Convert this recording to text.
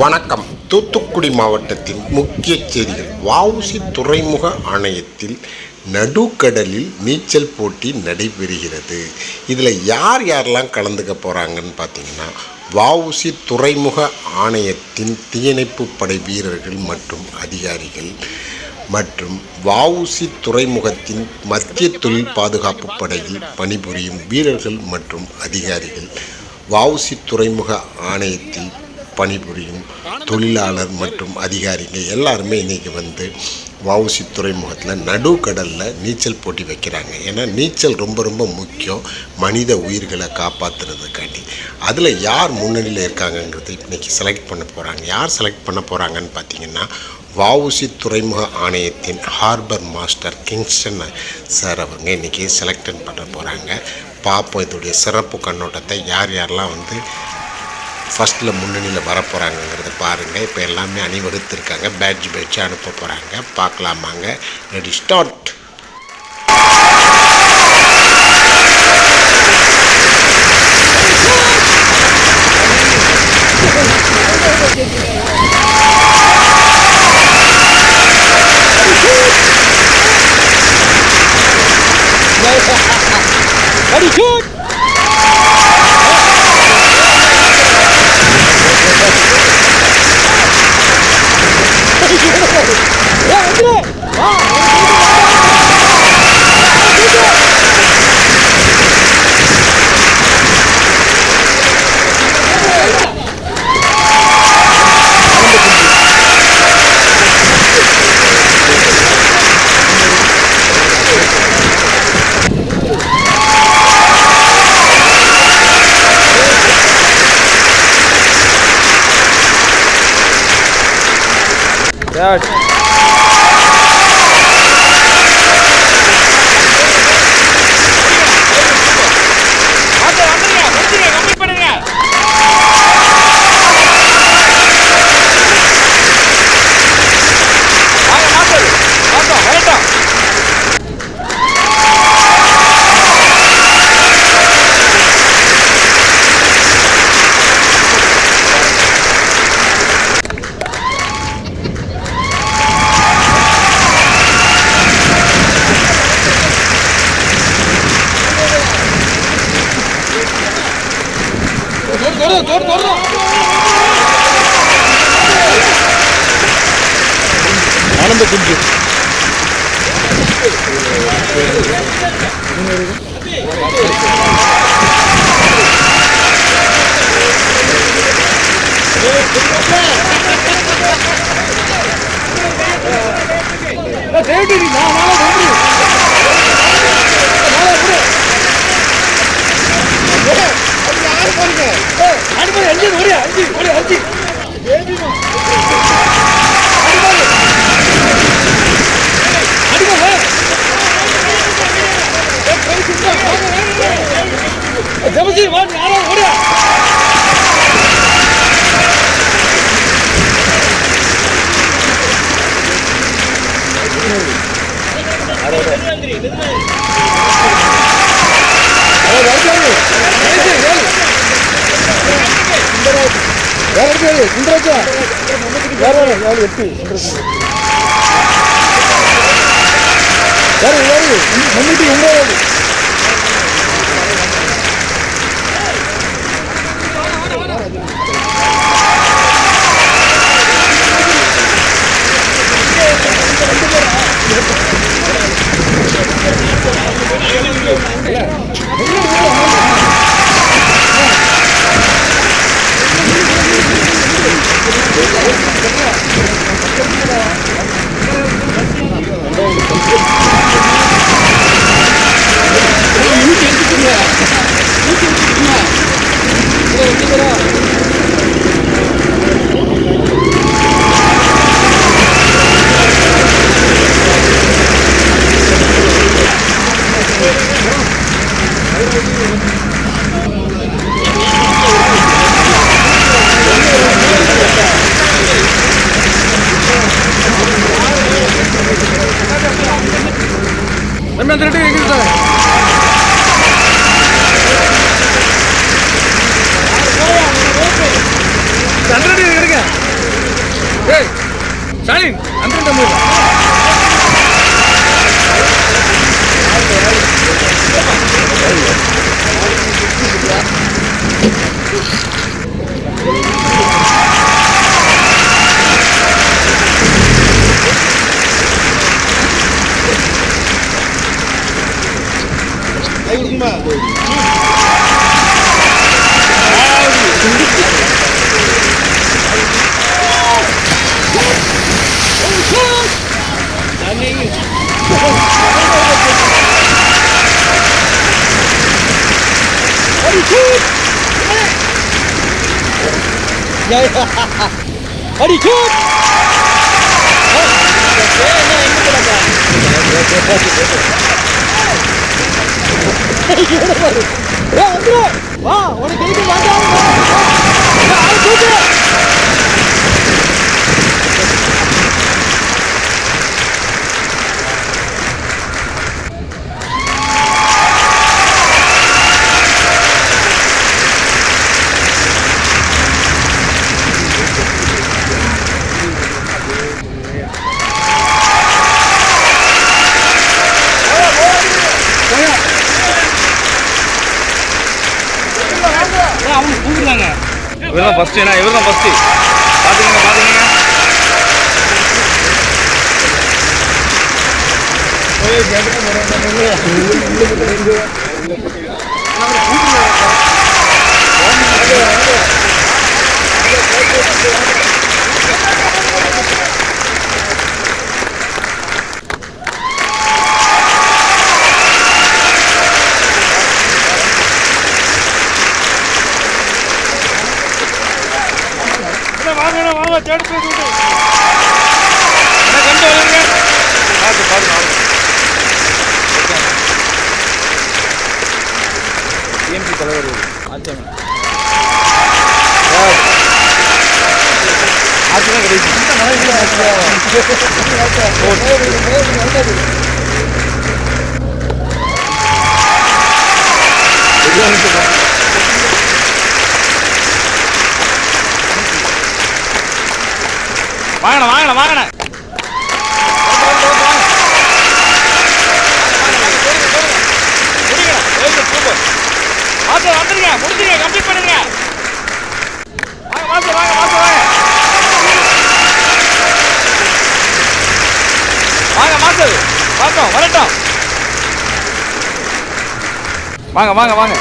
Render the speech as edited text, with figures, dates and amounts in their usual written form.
வணக்கம். தூத்துக்குடி மாவட்டத்தின் முக்கிய செய்திகள். வஉசி துறைமுக ஆணையத்தில் நடுக்கடலில் நீச்சல் போட்டி நடைபெறுகிறது. இதில் யாரெல்லாம் கலந்துக்க போகிறாங்கன்னு பார்த்தீங்கன்னா, வஉசி துறைமுக ஆணையத்தின் தீயணைப்பு படை வீரர்கள் மற்றும் அதிகாரிகள் மற்றும் வஉசி துறைமுகத்தின் மத்திய தொழில் பாதுகாப்பு படையில் பணிபுரியும் வீரர்கள் மற்றும் அதிகாரிகள், வஉசி துறைமுக ஆணையத்தில் பணிபுரியும் தொழிலாளர் மற்றும் அதிகாரிகள் எல்லாருமே இன்றைக்கி வஉசி துறைமுகத்தில் நடுக்கடலில் நீச்சல் போட்டி வைக்கிறாங்க. ஏன்னா நீச்சல் ரொம்ப முக்கியம் மனித உயிர்களை காப்பாற்றுறதுக்காண்டி. அதில் யார் முன்னணியில் இருக்காங்கங்கிறது இன்றைக்கி செலக்ட் பண்ண போகிறாங்க. யார் செலக்ட் பண்ண போகிறாங்கன்னு பார்த்தீங்கன்னா, வஉசி துறைமுக ஆணையத்தின் ஹார்பர் மாஸ்டர் கிங்ஸ்டன் சார் அவங்க இன்றைக்கி செலக்ட் பண்ண போகிறாங்க. பார்ப்போம் இதோடைய சிறப்பு கண்ணோட்டத்தை, யாரெல்லாம் ஃபஸ்ட்டில் முன்னணியில் வரப்போகிறாங்கங்கிறத பாருங்கள். இப்போ எல்லாமே அணிவகுத்திருக்காங்க, பேட்ச் அனுப்ப போகிறாங்க. பார்க்கலாமாங்க. Ready start. Yes. ஆனந்த குஞ்சு சுந்தராஜா யாரு 8 யாரு 309 Ready? ஏய் ஸ்டாலின் அந்த தமிழ் Hadi tut! வா உனக்கு எதுக்கு அவங்க கூப்பிடுறாங்க. இவர் தான் ஃபர்ஸ்ட், இவர் தான் ஃபர்ஸ்ட். பாத்துக்கங்க பாத்துக்கங்க. வாங்க தேடி போய் விட்டு கண்டு வருங்க. பார்த்து பார்த்து டிஎம்சி தலைவர் ஆச்சங்க ஆச்சுதான் கிடையாது. வாங்கண்ணா வாங்கண்ணா வாங்கண்ணா மாஸ்டர் வந்துருங்க, முடிஞ்சுங்க, கம்ப்ளீட் பண்ணுங்க. வாங்க மாஸ்டர் வாங்க மாஸ்டர் வாங்க வாங்க மாஸ்டர் வரட்டும் வரட்டும் வாங்க வாங்க வாங்க